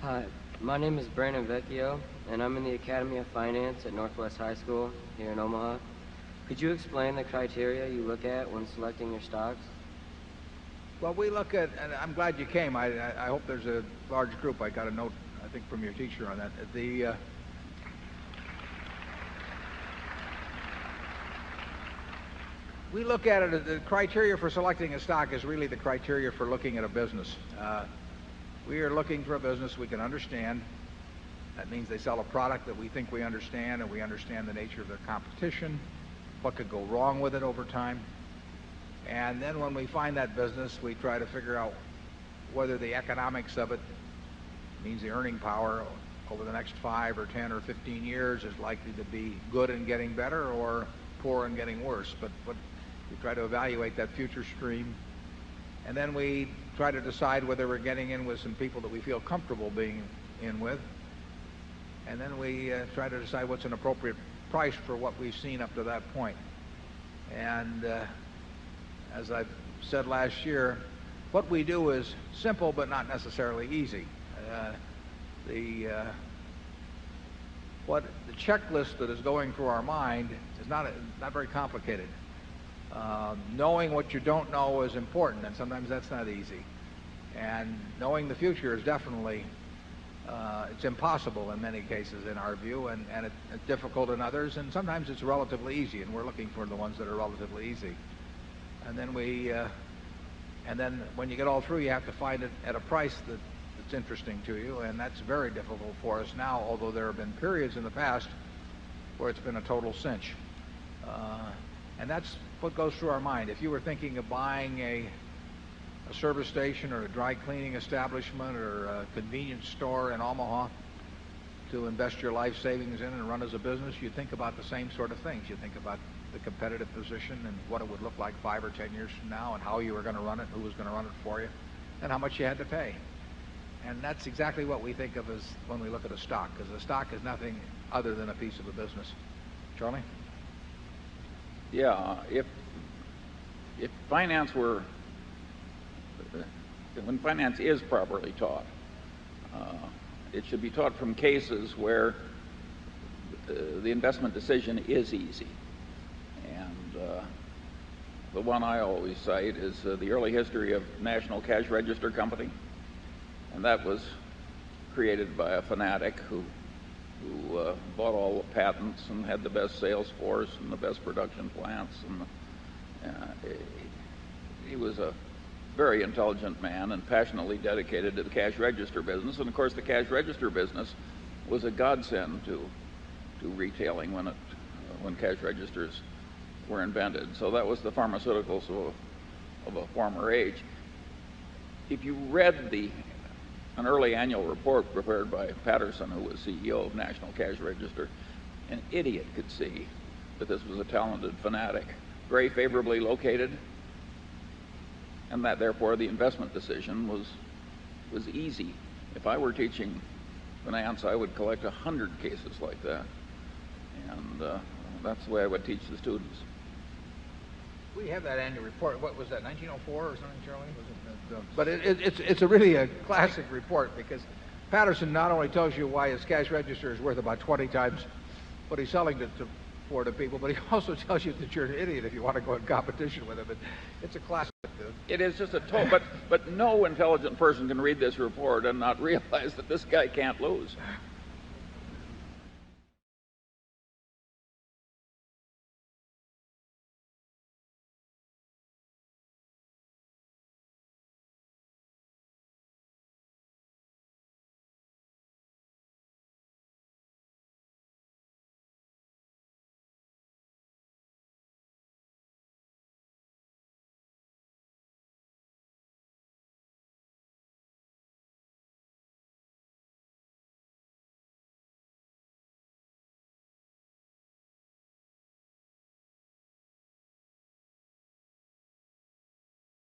Hi, my name is Brandon Vecchio, and I'm in the Academy of Finance at Northwest High School here in Omaha. Could you explain the criteria you look at when selecting your stocks? Well, we look at, and I'm glad you came. I hope there's a large group. I got a note, I think, from your teacher on that. We look at it, the criteria for selecting a stock is really the criteria for looking at a business. We are looking for a business we can understand. That means they sell a product that we think we understand, and we understand the nature of their competition, what could go wrong with it over time. And then when we find that business, we try to figure out whether the economics of it means the earning power over the next 5 or 10 or 15 years is likely to be good and getting better or poor and getting worse. But we try to evaluate that future stream. And then we try to decide whether we're getting in with some people that we feel comfortable being in with. And then we try to decide what's an appropriate price for what we've seen up to that point. And as I said last year, what we do is simple but not necessarily easy. The checklist that is going through our mind is not very complicated. Knowing what you don't know is important, and sometimes that's not easy. And knowing the future is definitely it's impossible in many cases in our view, and it's difficult in others, and sometimes it's relatively easy, and we're looking for the ones that are relatively easy. And then when you get all through, you have to find it at a price that's interesting to you, and that's very difficult for us now, although there have been periods in the past where it's been a total cinch. And that's what goes through our mind. If you were thinking of buying a service station or a dry cleaning establishment or a convenience store in Omaha to invest your life savings in and run as a business, you'd think about the same sort of things. You think about the competitive position and what it would look like 5 or 10 years from now, and how you were going to run it, who was going to run it for you, and how much you had to pay. And that's exactly what we think of as when we look at a stock, because a stock is nothing other than a piece of a business. Charlie? Yeah, if finance were, when finance is properly taught, it should be taught from cases where the investment decision is easy. And the one I always cite is the early history of National Cash Register Company, and that was created by a fanatic who bought all the patents and had the best sales force and the best production plants, and he was a very intelligent man and passionately dedicated to the cash register business. And of course, the cash register business was a godsend to retailing when cash registers were invented. So that was the pharmaceuticals of a former age. If you read an early annual report prepared by Patterson, who was CEO of National Cash Register, an idiot could see that this was a talented fanatic, very favorably located, and that therefore the investment decision was easy. If I were teaching finance, I would collect 100 cases like that, and that's the way I would teach the students. We have that annual report. What was that, 1904 or something, Charlie? But it's really a classic report, because Patterson not only tells you why his cash register is worth about 20 times what he's selling for to people, but he also tells you that you're an idiot if you want to go in competition with him. It's a classic. It is just but no intelligent person can read this report and not realize that this guy can't lose.